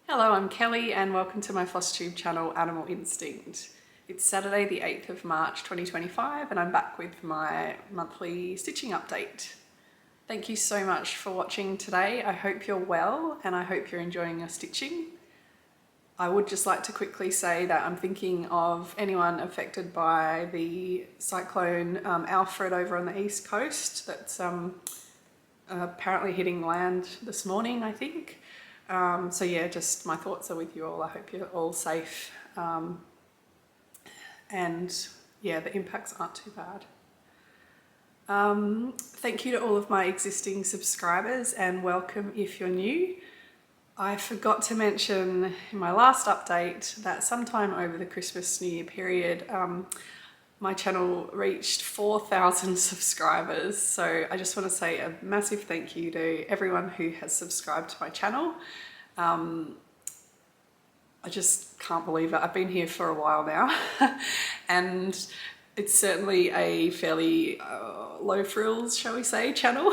Hello, I'm Kelly and welcome to my Flosstube channel, Animal Instinct. It's Saturday the 8th of March 2025 and I'm back with my monthly stitching update. Thank you so much for watching today. I hope you're well and I hope you're enjoying your stitching. I would just like to quickly say that I'm thinking of anyone affected by the cyclone Alfred over on the east coast that's apparently hitting land this morning, I think. So yeah, just my thoughts are with you all. I hope you're all safe. And yeah, the impacts aren't too bad. Thank you to all of my existing subscribers and welcome if you're new. I forgot to mention in my last update that sometime over the Christmas New Year period, my channel reached 4,000 subscribers. So I just want to say a massive thank you to everyone who has subscribed to my channel. I just can't believe it. I've been here for a while now and it's certainly a fairly low frills, shall we say, channel.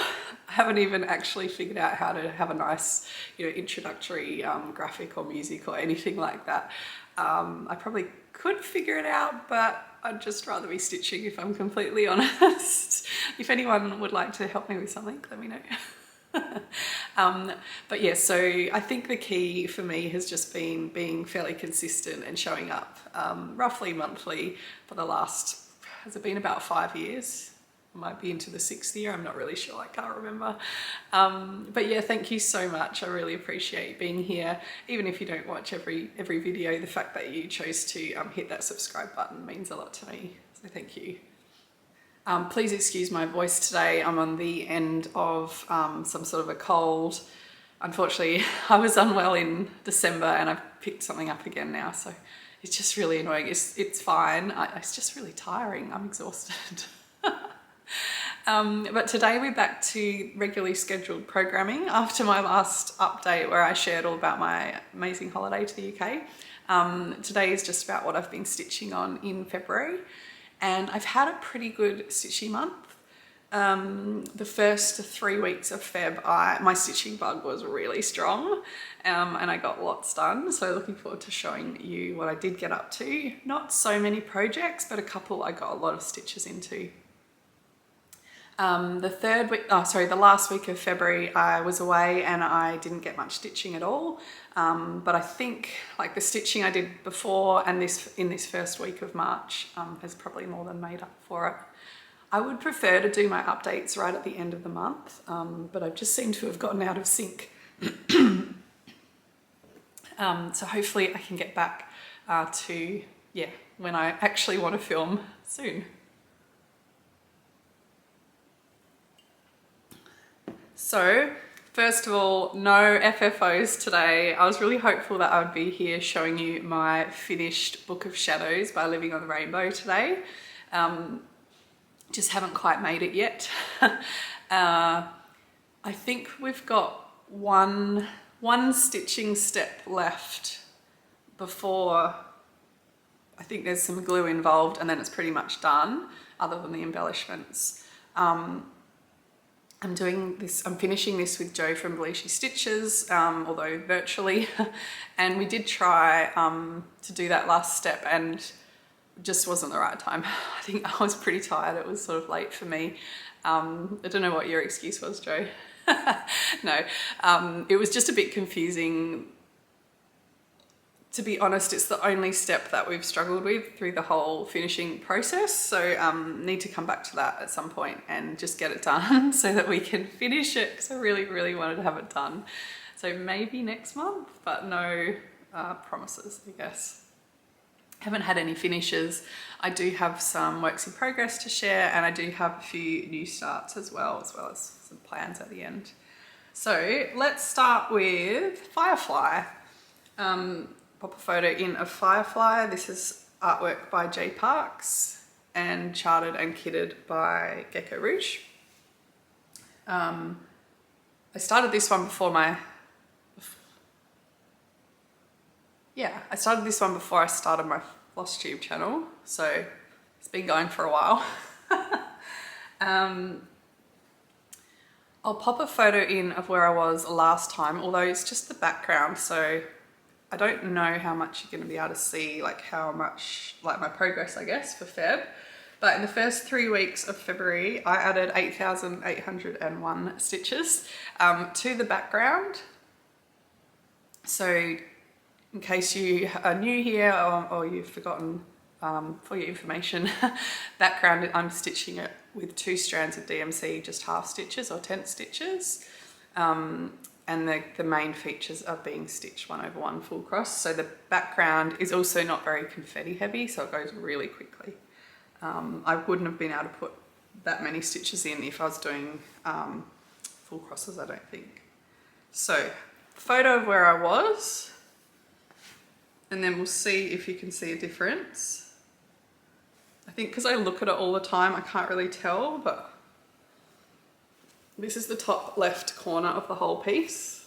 I haven't even actually figured out how to have a nice, introductory graphic or music or anything like that. I probably could figure it out, but I'd just rather be stitching if I'm completely honest. If anyone would like to help me with something, let me know. But yeah, so I think the key for me has just been being fairly consistent and showing up roughly monthly for the last, has it been about 5 years? I might be into the 6th year, I'm not really sure, I can't remember. But yeah, thank you so much. I really appreciate being here. Even if you don't watch every video, the fact that you chose to hit that subscribe button means a lot to me, so thank you. Please excuse my voice today. I'm on the end of some sort of a cold. Unfortunately, I was unwell in December and I've picked something up again now, so it's just really annoying. It's fine. It's just really tiring. I'm exhausted. But today we're back to regularly scheduled programming after my last update where I shared all about my amazing holiday to the UK. Today is just about what I've been stitching on in February. And I've had a pretty good stitching month. The first 3 weeks of Feb, my stitching bug was really strong and I got lots done. So looking forward to showing you what I did get up to. Not so many projects, but a couple I got a lot of stitches into. The last week of February I was away and I didn't get much stitching at all. But I think like the stitching I did before and in this first week of March has probably more than made up for it. I would prefer to do my updates right at the end of the month, but I just seem to have gotten out of sync. So hopefully I can get back to, when I actually want to film soon. So, first of all, no FFOs today. I was really hopeful that I would be here showing you my finished Book of Shadows by Living on the Rainbow today. Just haven't quite made it yet. I think we've got one stitching step left before, I think there's some glue involved and then it's pretty much done, other than the embellishments. I'm finishing this with Jo from Bleachy Stitches, although virtually, and we did try to do that last step and it just wasn't the right time. I think I was pretty tired, it was sort of late for me. I don't know what your excuse was, Jo. No, it was just a bit confusing. To be honest, it's the only step that we've struggled with through the whole finishing process. So need to come back to that at some point and just get it done so that we can finish it because I really, really wanted to have it done. So maybe next month, but no promises, I guess. Haven't had any finishes. I do have some works in progress to share and I do have a few new starts as well as some plans at the end. So let's start with Firefly. Pop a photo in of Firefly. This is artwork by J Parks and charted and kitted by Gecko Rouge. I started this one before I started my Flosstube channel, so it's been going for a while. I'll pop a photo in of where I was last time, although it's just the background, so I don't know how much you're going to be able to see, like how much, like my progress, I guess, for Feb. But in the first 3 weeks of February, I added 8,801 stitches to the background. So in case you are new here or you've forgotten, for your information, background, I'm stitching it with 2 strands of DMC, just half stitches or tent stitches. And the main features are being stitched 1/1 full cross. So the background is also not very confetti heavy, so it goes really quickly. I wouldn't have been able to put that many stitches in if I was doing full crosses, I don't think. So, photo of where I was, and then we'll see if you can see a difference. I think because I look at it all the time, I can't really tell, but this is the top left corner of the whole piece.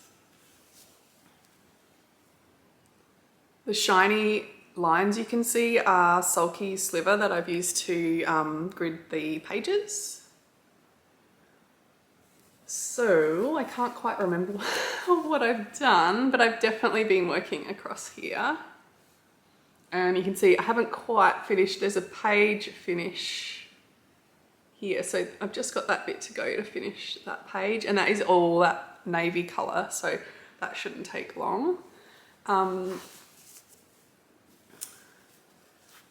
The shiny lines you can see are sulky sliver that I've used to grid the pages. So I can't quite remember what I've done, but I've definitely been working across here. And you can see I haven't quite finished. There's a page finish here. So I've just got that bit to go to finish that page, and that is all that navy color. So that shouldn't take long.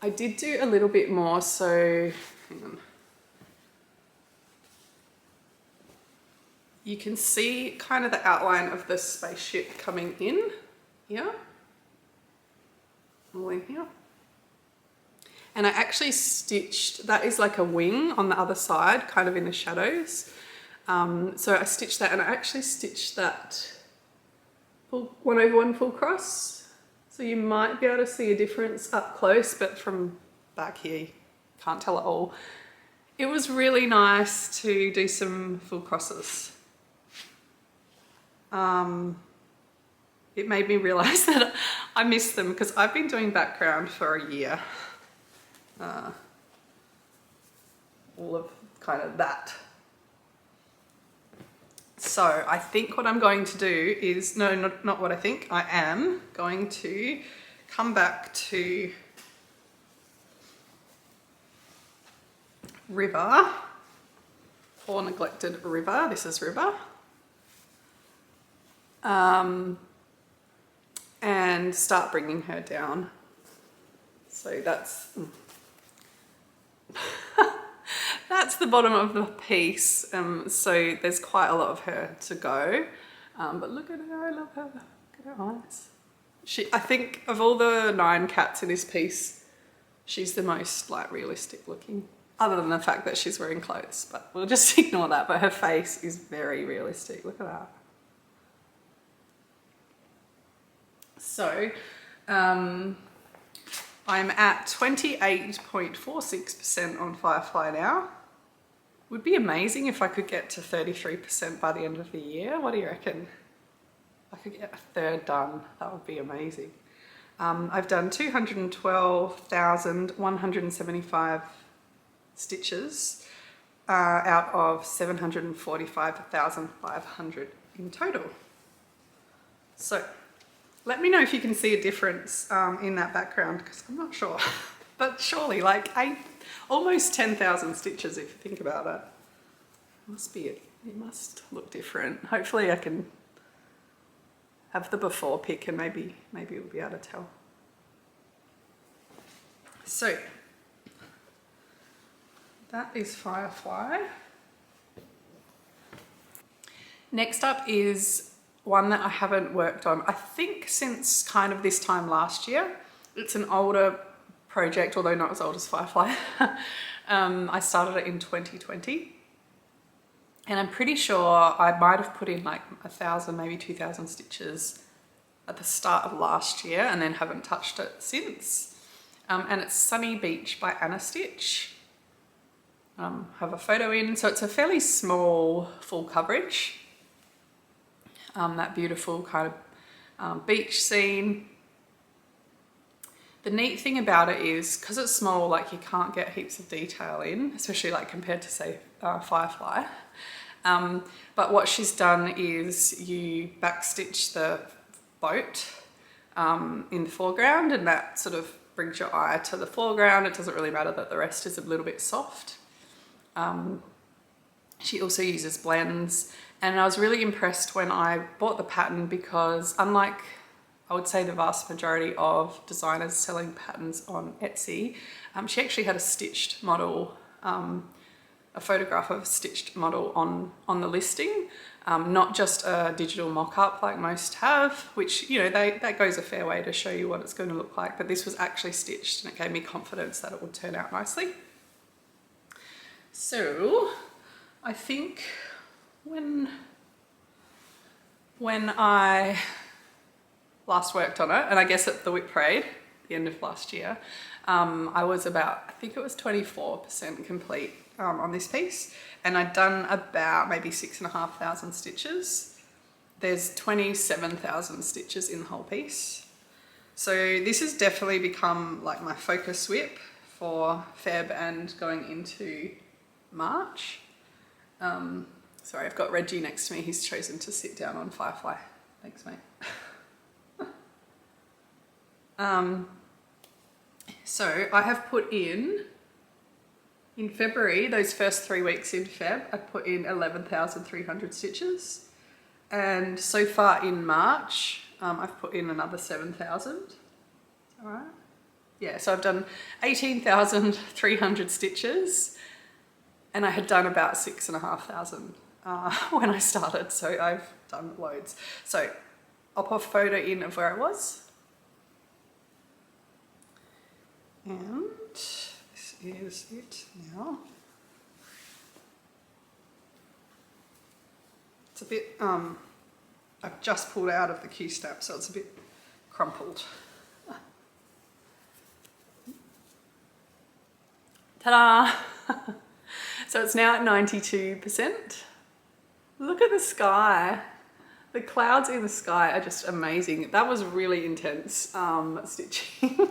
I did do a little bit more, so hang on. You can see kind of the outline of the spaceship coming in here, all in here. And I actually stitched, that is like a wing on the other side, kind of in the shadows. So I stitched that, and I actually stitched that 1/1 full cross. So you might be able to see a difference up close, but from back here, you can't tell at all. It was really nice to do some full crosses. It made me realize that I missed them because I've been doing background for a year. All of kind of that. So I think what I'm going to do is, no, not what I think, I am going to come back to River, or Neglected River. This is River. And start bringing her down. So that's that's the bottom of the piece. So there's quite a lot of her to go. But look at her, I love her. Look at her eyes. I think of all the 9 cats in this piece, she's the most like realistic looking. Other than the fact that she's wearing clothes, but we'll just ignore that. But her face is very realistic. Look at that. So, I'm at 28.46% on Firefly now. Would be amazing if I could get to 33% by the end of the year. What do you reckon? If I could get a third done, that would be amazing. I've done 212,175 stitches out of 745,500 in total. So, let me know if you can see a difference in that background, because I'm not sure. But surely, like almost 10,000 stitches if you think about it. It must look different. Hopefully I can have the before pic and maybe we'll be able to tell. So, that is Firefly. Next up is one that I haven't worked on, I think since kind of this time last year. It's an older project, although not as old as Firefly. I started it in 2020. And I'm pretty sure I might have put in like 1,000, maybe 2,000 stitches at the start of last year and then haven't touched it since. And it's Sunny Beach by AnnaStitch. Have a photo in, so it's a fairly small full coverage. That beautiful kind of beach scene. The neat thing about it is, because it's small, like you can't get heaps of detail in, especially like compared to say Firefly. But what she's done is you backstitch the boat in the foreground, and that sort of brings your eye to the foreground. It doesn't really matter that the rest is a little bit soft. She also uses blends, and I was really impressed when I bought the pattern because unlike, I would say, the vast majority of designers selling patterns on Etsy, she actually had a stitched model, a photograph of a stitched model on the listing, not just a digital mock-up like most have, which, you know, that goes a fair way to show you what it's going to look like, but this was actually stitched and it gave me confidence that it would turn out nicely. So I think when I last worked on it, and I guess at the Whip Parade, the end of last year, I was about, I think it was 24% complete on this piece, and I'd done about maybe 6,500 stitches. There's 27,000 stitches in the whole piece. So this has definitely become like my focus whip for Feb and going into March. Sorry, I've got Reggie next to me. He's chosen to sit down on Firefly. Thanks, mate. So I have put in February, those first 3 weeks in Feb, I put in 11,300 stitches. And so far in March, I've put in another 7,000. All right. Yeah, so I've done 18,300 stitches, and I had done about 6,500 when I started, so I've done loads. So I'll pop a photo in of where I was. And this is it now. It's a bit, I've just pulled out of the Q-snap, so it's a bit crumpled. Ta-da! So it's now at 92%. Look at the sky. The clouds in the sky are just amazing. That was really intense stitching.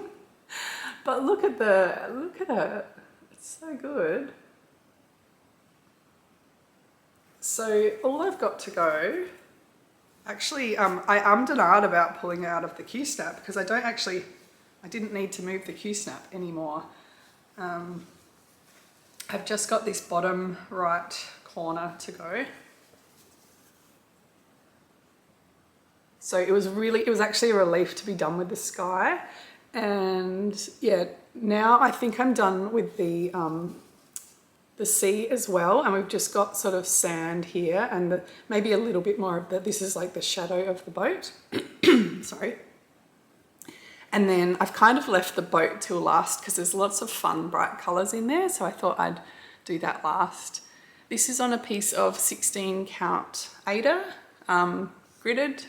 But look at it. It's so good. So all I've got to go, actually, I ummed and ahed about pulling out of the Q-snap because I didn't need to move the Q-snap anymore. I've just got this bottom right corner to go. So it was actually a relief to be done with the sky. And yeah, now I think I'm done with the sea as well, and we've just got sort of sand here and maybe a little bit more of this is like the shadow of the boat. Sorry. And then I've kind of left the boat till last because there's lots of fun bright colours in there, so I thought I'd do that last. This is on a piece of 16 count Aida, gridded.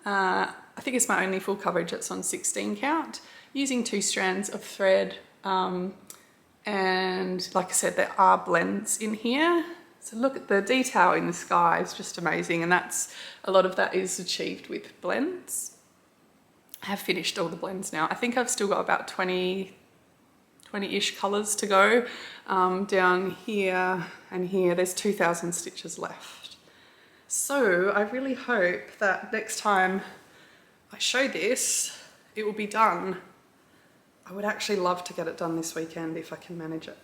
I think it's my only full coverage that's on 16 count, using 2 strands of thread. And like I said, there are blends in here. So look at the detail in the sky, is just amazing. And a lot of that is achieved with blends. I have finished all the blends now. I think I've still got about 20-ish colours to go. Down here and here, there's 2,000 stitches left. So I really hope that next time I show this, it will be done. I would actually love to get it done this weekend if I can manage it.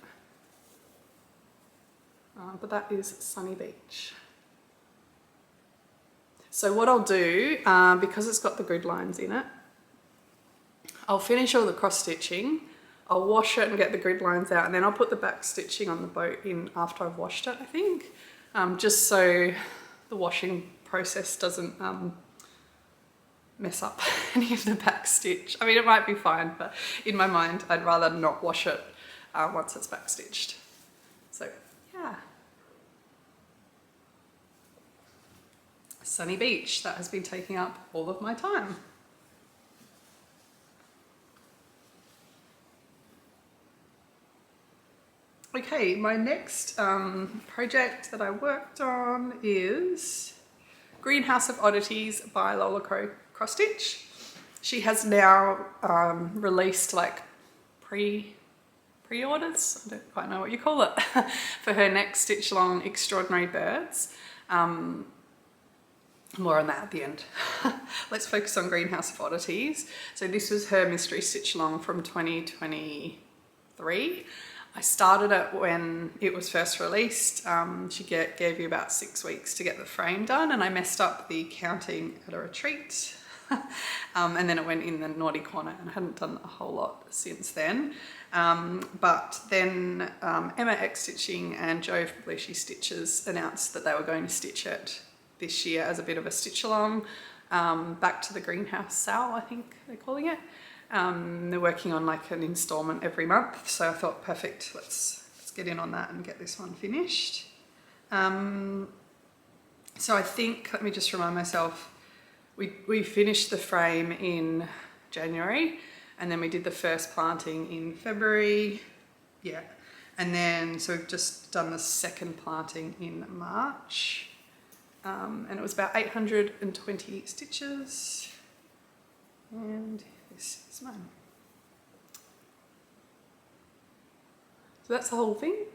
But that is Sunny Beach. So what I'll do, because it's got the grid lines in it, I'll finish all the cross stitching, I'll wash it and get the grid lines out, and then I'll put the back stitching on the boat in after I've washed it, I think, just so the washing process doesn't mess up any of the back stitch. I mean, it might be fine, but in my mind, I'd rather not wash it once it's back stitched. So, yeah. Sunny Beach, that has been taking up all of my time. Okay, my next project that I worked on is Greenhouse of Oddities by Lola Cross Stitch. She has now released like pre-orders, I don't quite know what you call it, for her next stitch long Extraordinary Birds. More on that at the end. Let's focus on Greenhouse of Oddities. So this was her mystery stitch along from 2023. I started it when it was first released. She gave you about 6 weeks to get the frame done, and I messed up the counting at a retreat. And then it went in the naughty corner, and I hadn't done a whole lot since then. But then Emma X Stitching and Jo from Bleachy Stitches announced that they were going to stitch it this year as a bit of a stitch along, back to the greenhouse sale, I think they're calling it. They're working on like an installment every month, so I thought perfect, let's get in on that and get this one finished. So I think, let me just remind myself, we finished the frame in January, and then we did the first planting in February, yeah, and then so we've just done the second planting in March. And it was about 820 stitches, and this is mine. So that's the whole thing.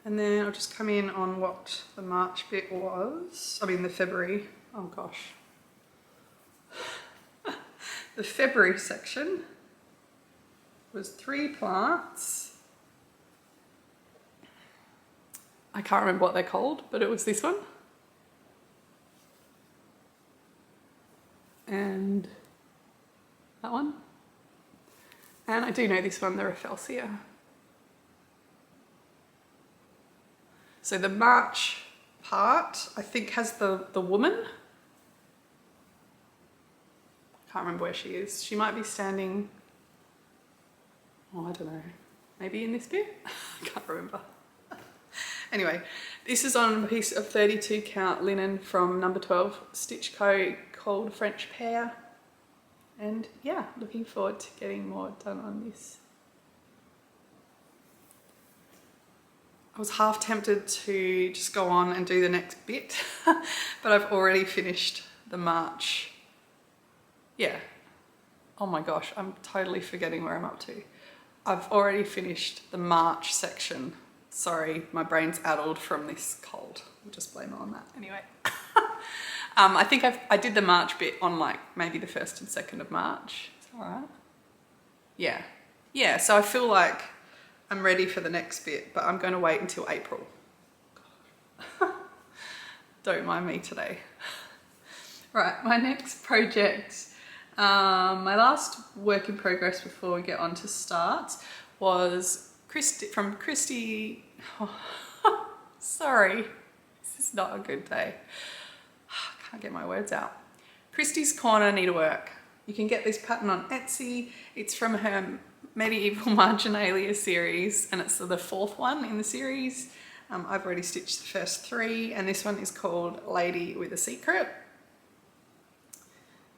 And then I'll just come in on what the March bit was. I mean the February, oh gosh. The February section was 3 plants. I can't remember what they're called, but it was this one. And that one. And I do know this one, the Rafflesia. So the March part, I think, has the woman. Can't remember where she is. She might be standing, oh, I don't know, maybe in this bit? I can't remember. Anyway, this is on a piece of 32 count linen from number 12 Stitch Co. called French Pear. And yeah, looking forward to getting more done on this. I was half tempted to just go on and do the next bit, but I've already finished the March. Yeah. Oh my gosh, I'm totally forgetting where I'm up to. I've already finished the March section. Sorry, my brain's addled from this cold. We'll just blame it on that. Anyway, I think I did the March bit on like maybe the 1st and 2nd of March. Is that all right? Yeah. Yeah, so I feel like I'm ready for the next bit, but I'm going to wait until April. Don't mind me today. Right, my next project, my last work in progress before we get on to start was from Kristi. Oh, sorry, this is not a good day. I can't get my words out. Kristi's Corner Needlework. You can get this pattern on Etsy. It's from her Medieval Marginalia series, and it's the 4th one in the series. I've already stitched the first 3, and this one is called Lady with a Secret.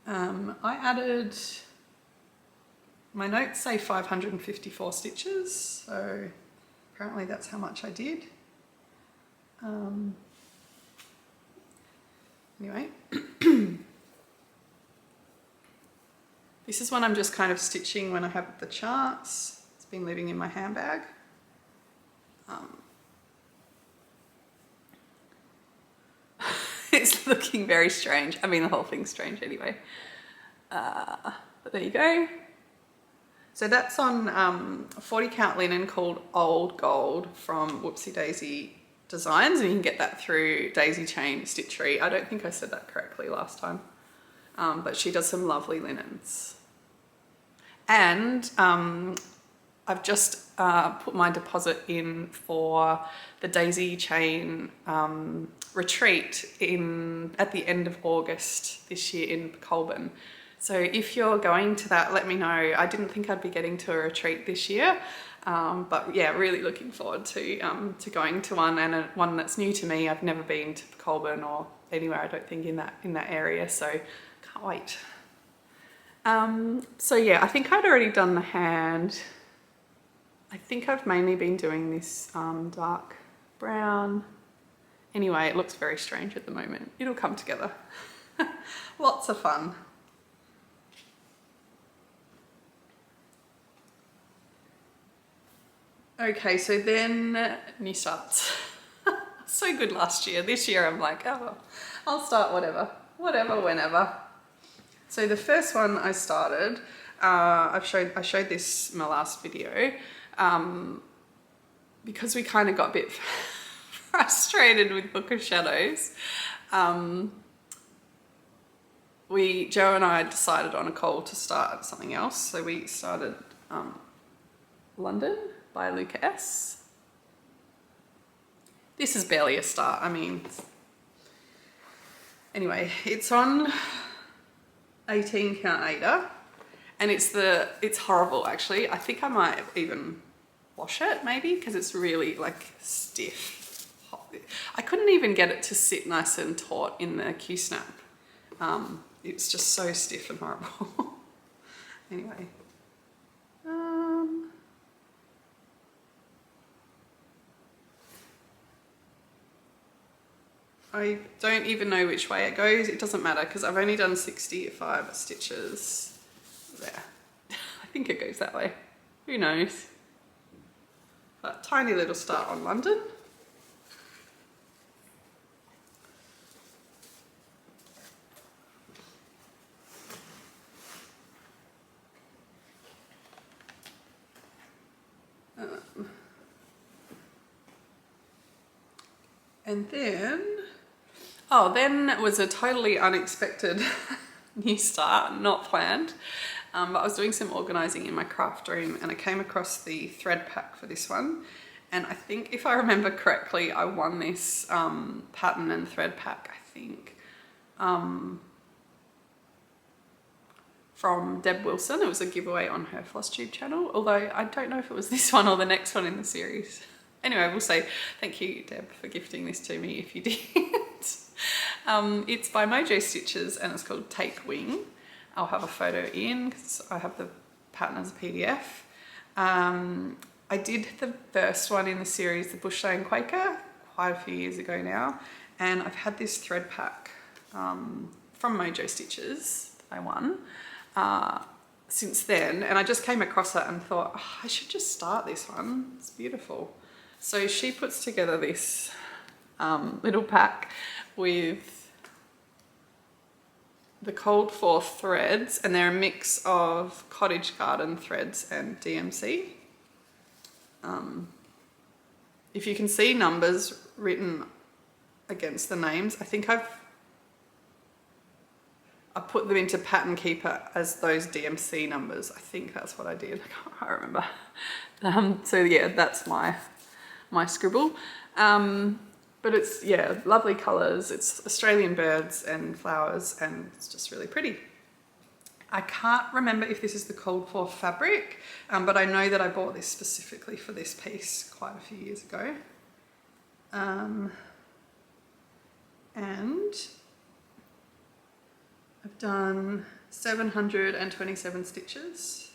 I added, my notes say 554 stitches, so apparently that's how much I did. Anyway, this is one I'm just kind of stitching when I have the chance. It's been living in my handbag. It's looking very strange. I mean, the whole thing's strange anyway. But there you go. So that's on 40 count linen called Old Gold from Whoopsie Daisy Designs, and you can get that through Daisy Chain Stitchery. I don't think I said that correctly last time, but she does some lovely linens. And I've just put my deposit in for the Daisy Chain retreat at the end of August this year in Colburn. So if you're going to that, let me know. I didn't think I'd be getting to a retreat this year, but yeah, really looking forward to going to one, and one that's new to me. I've never been to Colburn or anywhere, I don't think, in that area, so can't wait. So yeah, I think I'd already done the hand. I think I've mainly been doing this dark brown. Anyway, it looks very strange at the moment. It'll come together. Lots of fun. Okay, so then new starts. so good last year. This year I'm like, oh, I'll start whatever, whenever. So the first one I started, I showed this in my last video, because we kind of got a bit frustrated with Book of Shadows. Joe and I decided on a call to start something else. So we started London by Luca S. This is barely a start. I mean, anyway, it's on 18 count Ada, and it's horrible actually. I think I might even wash it maybe, because it's really like stiff. I couldn't even get it to sit nice and taut in the Q-snap. It's just so stiff and horrible. Anyway. I don't even know which way it goes. It doesn't matter because I've only done 65 stitches there. I think it goes that way. Who knows? But tiny little start on London. And then, then it was a totally unexpected new start, not planned. But I was doing some organising in my craft room and I came across the thread pack for this one. And I think if I remember correctly, I won this pattern and thread pack, I think, from Deb Wilson. It was a giveaway on her Flosstube channel, although I don't know if it was this one or the next one in the series. Anyway, we'll say thank you, Deb, for gifting this to me if you did. It's by Mojo Stitches and it's called Take Wing. I'll have a photo in because I have the pattern as a PDF. I did the first one in the series, the Bushlane Quaker, quite a few years ago now. And I've had this thread pack from Mojo Stitches that I won since then. And I just came across it and thought, oh, I should just start this one. It's beautiful. So she puts together this little pack with the Cold For threads, and they're a mix of Cottage Garden threads and DMC. If you can see numbers written against the names, I think I put them into Pattern Keeper as those DMC numbers. I think that's what I did. I can't remember. So yeah, that's my scribble. But it's, yeah, lovely colours. It's Australian birds and flowers and it's just really pretty. I can't remember if this is the Cold For fabric, but I know that I bought this specifically for this piece quite a few years ago. And I've done 727 stitches.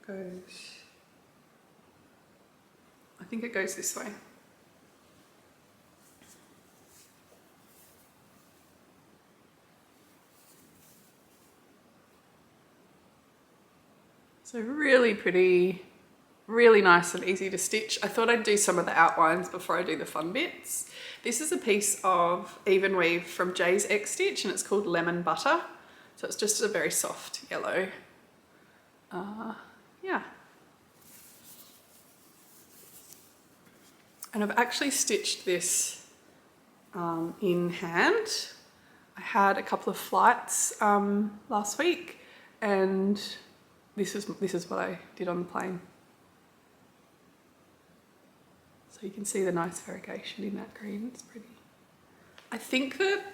And I think it goes this way. So really pretty, really nice and easy to stitch. I thought I'd do some of the outlines before I do the fun bits. This is a piece of even weave from Jay's X Stitch and it's called Lemon Butter. So it's just a very soft yellow. Yeah. And I've actually stitched this in hand. I had a couple of flights last week and this is what I did on the plane. So you can see the nice variegation in that green, it's pretty. I think that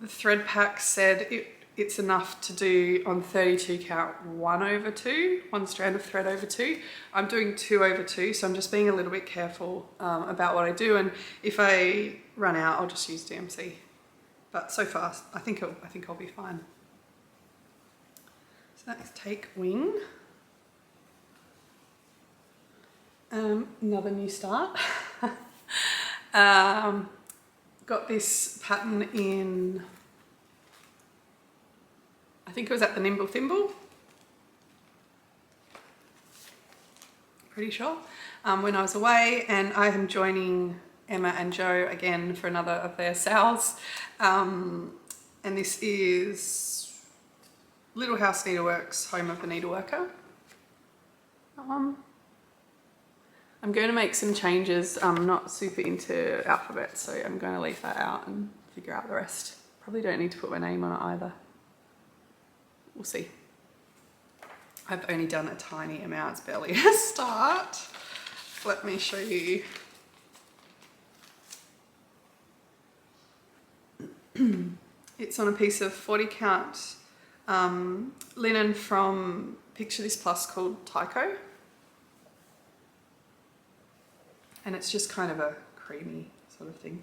the thread pack said it's enough to do on 32 count 1/2, one strand of thread over 2. I'm doing 2/2, so I'm just being a little bit careful about what I do, and if I run out, I'll just use DMC. But so far, I think I'll be fine. So that is Take Wing. Another new start. Got this pattern in, I think it was at the Nimble Thimble. pretty sure, when I was away, and I am joining Emma and Joe again for another of their sales. And this is Little House Needleworks, Home of the Needleworker. That one. I'm going to make some changes. I'm not super into alphabet, so I'm going to leave that out and figure out the rest. Probably don't need to put my name on it either. We'll see. I've only done a tiny amount, it's barely a start. Let me show you. It's on a piece of 40 count linen from Picture This Plus called Tyco. And it's just kind of a creamy sort of thing.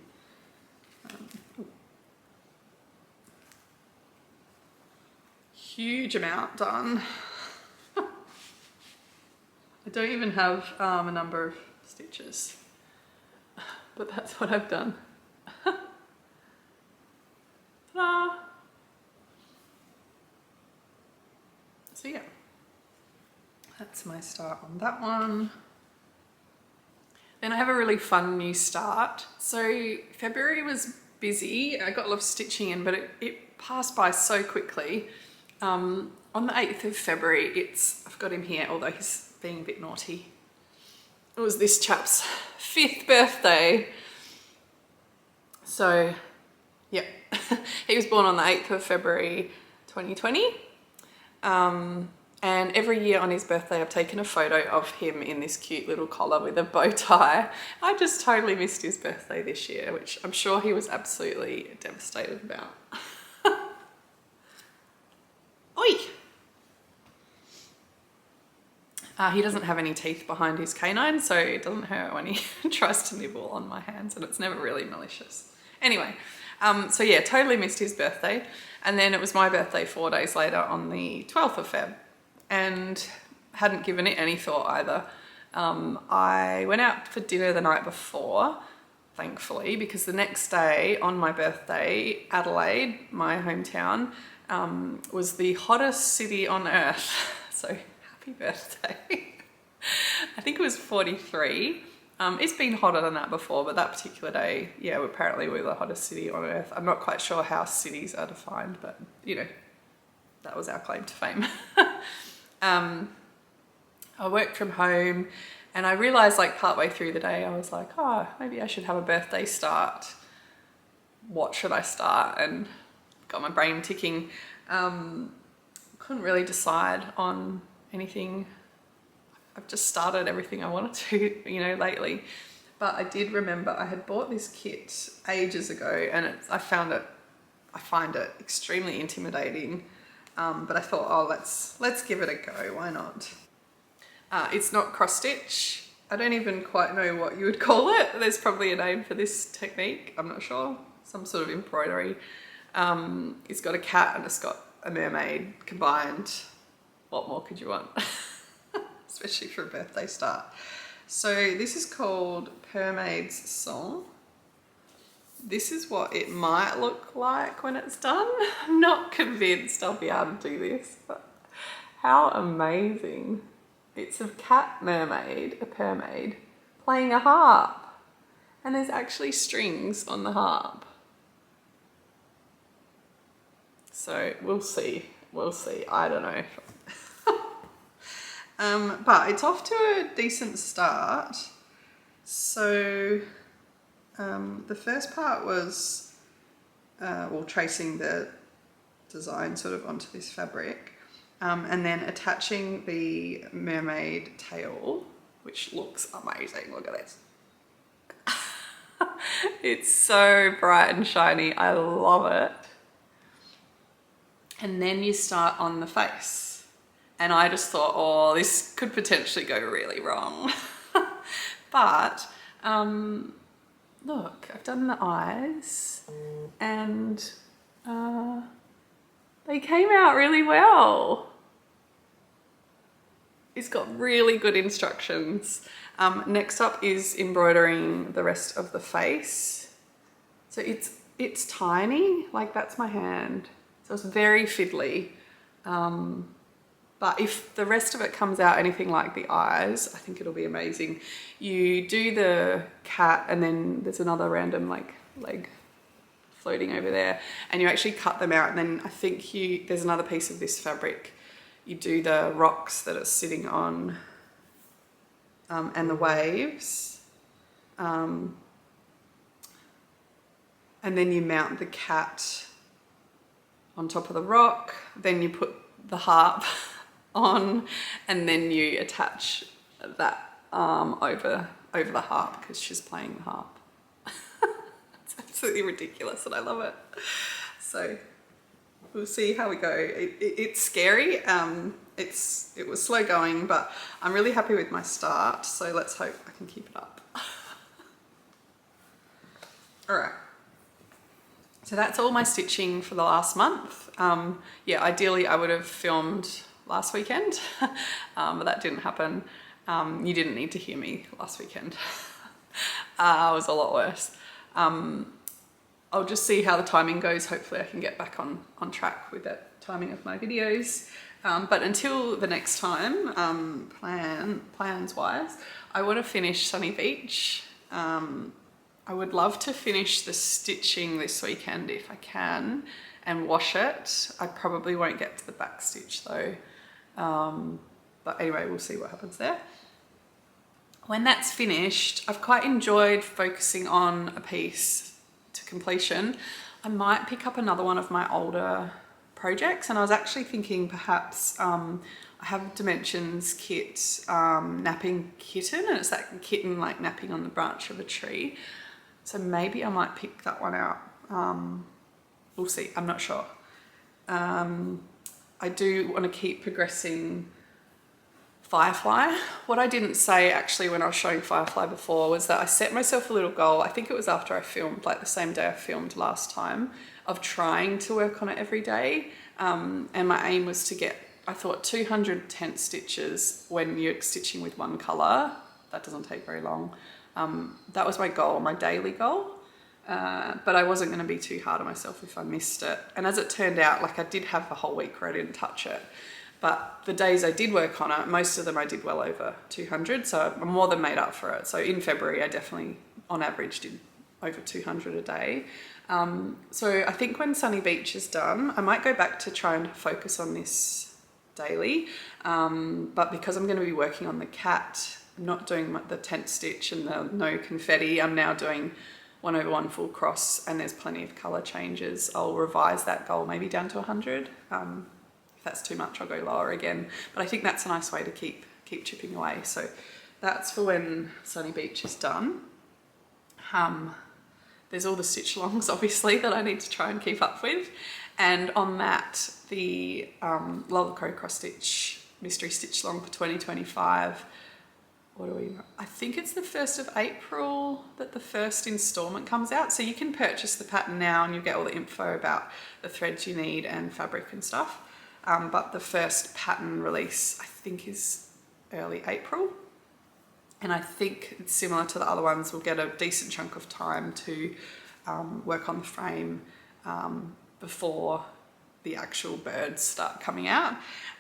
Huge amount done. I don't even have a number of stitches, but that's what I've done. Ta-da! So yeah, that's my start on that one. Then I have a really fun new start. So February was busy. I got a lot of stitching in, but it passed by so quickly. On the 8th of February, I've got him here, although he's being a bit naughty. It was this chap's 5th birthday. So, yeah, he was born on the 8th of February 2020. And every year on his birthday, I've taken a photo of him in this cute little collar with a bow tie. I just totally missed his birthday this year, which I'm sure he was absolutely devastated about. Oi! He doesn't have any teeth behind his canine, so it doesn't hurt when he tries to nibble on my hands, and it's never really malicious. Anyway, so yeah, totally missed his birthday. And then it was my birthday 4 days later on the 12th of Feb, and hadn't given it any thought either. I went out for dinner the night before, thankfully, because the next day on my birthday, Adelaide, my hometown, was the hottest city on earth. So happy birthday. I think it was 43. It's been hotter than that before, but that particular day, yeah, apparently we're the hottest city on earth. I'm not quite sure how cities are defined, but you know, that was our claim to fame. I worked from home, and I realized like partway through the day, I was like, oh, maybe I should have a birthday start. What should I start? And got my brain ticking. Couldn't really decide on anything. I've just started everything I wanted to, you know, lately. But I did remember I had bought this kit ages ago, and I find it extremely intimidating. But I thought, oh, let's give it a go. Why not? It's not cross stitch. I don't even quite know what you would call it. There's probably a name for this technique. I'm not sure. Some sort of embroidery. It's got a cat and it's got a mermaid combined. What more could you want? Especially for a birthday start. So this is called Mermaid's Song. This is what it might look like when it's done. I'm not convinced I'll be able to do this, but how amazing. It's a cat mermaid, a mermaid, playing a harp. And there's actually strings on the harp. So we'll see, I don't know. But it's off to a decent start. So the first part was tracing the design sort of onto this fabric, and then attaching the mermaid tail, which looks amazing. Look at this. It's so bright and shiny. I love it. And then you start on the face. And I just thought, oh, this could potentially go really wrong. But look, I've done the eyes, and they came out really well. It's got really good instructions. Next up is embroidering the rest of the face. So it's tiny, like that's my hand. So it's very fiddly. But if the rest of it comes out anything like the eyes, I think it'll be amazing. You do the cat and then there's another random like leg floating over there, and you actually cut them out, and then I think there's another piece of this fabric. You do the rocks that it's sitting on and the waves. And then you mount the cat on top of the rock, then you put the harp on, and then you attach that arm over the harp because she's playing the harp. It's absolutely ridiculous and I love it. So we'll see how we go. It's scary. It was slow going, but I'm really happy with my start. So let's hope I can keep it up. All right. So that's all my stitching for the last month. Yeah, ideally I would have filmed last weekend, but that didn't happen. You didn't need to hear me last weekend. It was a lot worse. I'll just see how the timing goes. Hopefully I can get back on track with that timing of my videos. But until the next time, plans wise, I want to finish Sunny Beach. I would love to finish the stitching this weekend if I can and wash it. I probably won't get to the back stitch though. But anyway, we'll see what happens there. When that's finished, I've quite enjoyed focusing on a piece to completion. I might pick up another one of my older projects, and I was actually thinking perhaps I have Dimensions kit, Napping Kitten, and it's that kitten like napping on the branch of a tree. So maybe I might pick that one out. We'll see, I'm not sure. I do want to keep progressing Firefly. What I didn't say actually when I was showing Firefly before was that I set myself a little goal. I think it was after I filmed, like the same day I filmed last time, of trying to work on it every day. And my aim was to get, I thought 200 tent stitches when you're stitching with one colour. That doesn't take very long. That was my goal, my daily goal. But I wasn't going to be too hard on myself if I missed it. And as it turned out, like I did have a whole week where I didn't touch it. But the days I did work on it, most of them I did well over 200, so I more than made up for it. So in February, I definitely, on average, did over 200 a day. So I think when Sunny Beach is done, I might go back to try and focus on this daily. But because I'm going to be working on the cat, I'm not doing the tent stitch and the no confetti. I'm now doing 1/1 full cross, and there's plenty of colour changes. I'll revise that goal maybe down to 100. If that's too much, I'll go lower again. But I think that's a nice way to keep chipping away. So that's for when Sunny Beach is done. There's all the stitch longs, obviously, that I need to try and keep up with. And on that, the Lola Cross Stitch Mystery Stitch Long for 2025. I think it's the 1st of April that the first installment comes out. So you can purchase the pattern now and you'll get all the info about the threads you need and fabric and stuff. But the first pattern release, I think, is early April. And I think it's similar to the other ones. We'll get a decent chunk of time to work on the frame before the actual birds start coming out.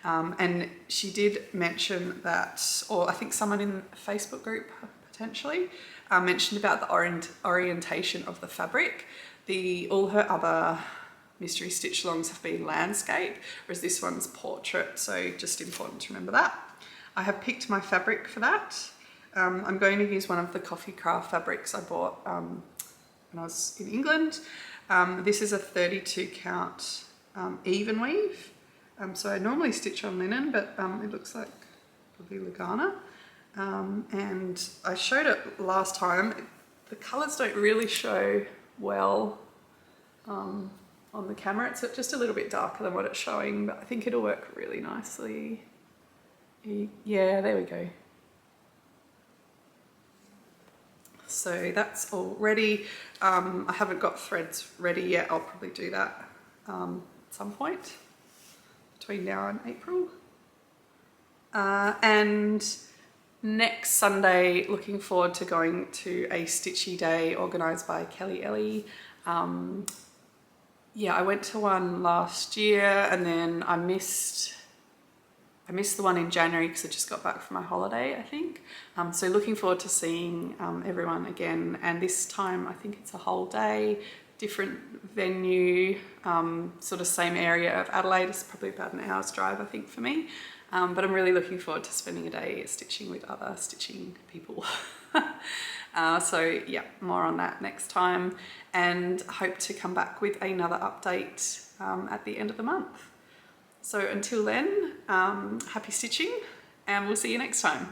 And she did mention that, or I think someone in the Facebook group potentially, mentioned about the orientation of the fabric. All her other mystery stitch longs have been landscape, whereas this one's portrait, so just important to remember that. I have picked my fabric for that. I'm going to use one of the Coffee Craft fabrics I bought when I was in England. This is a 32 count even weave. So I normally stitch on linen, but it looks like probably Lugana. And I showed it last time. The colours don't really show well on the camera. It's just a little bit darker than what it's showing, but I think it'll work really nicely. Yeah, there we go. So that's all ready. I haven't got threads ready yet. I'll probably do that at some point between now and April. And next Sunday, looking forward to going to a stitchy day organised by Kelly Ellie. Yeah, I went to one last year and then I I missed the one in January because I just got back from my holiday, I think. So looking forward to seeing everyone again, and this time I think it's a whole day, different venue, sort of same area of Adelaide. It's probably about an hour's drive I think for me, but I'm really looking forward to spending a day stitching with other stitching people. So yeah, more on that next time, and hope to come back with another update at the end of the month. So until then, happy stitching, and we'll see you next time.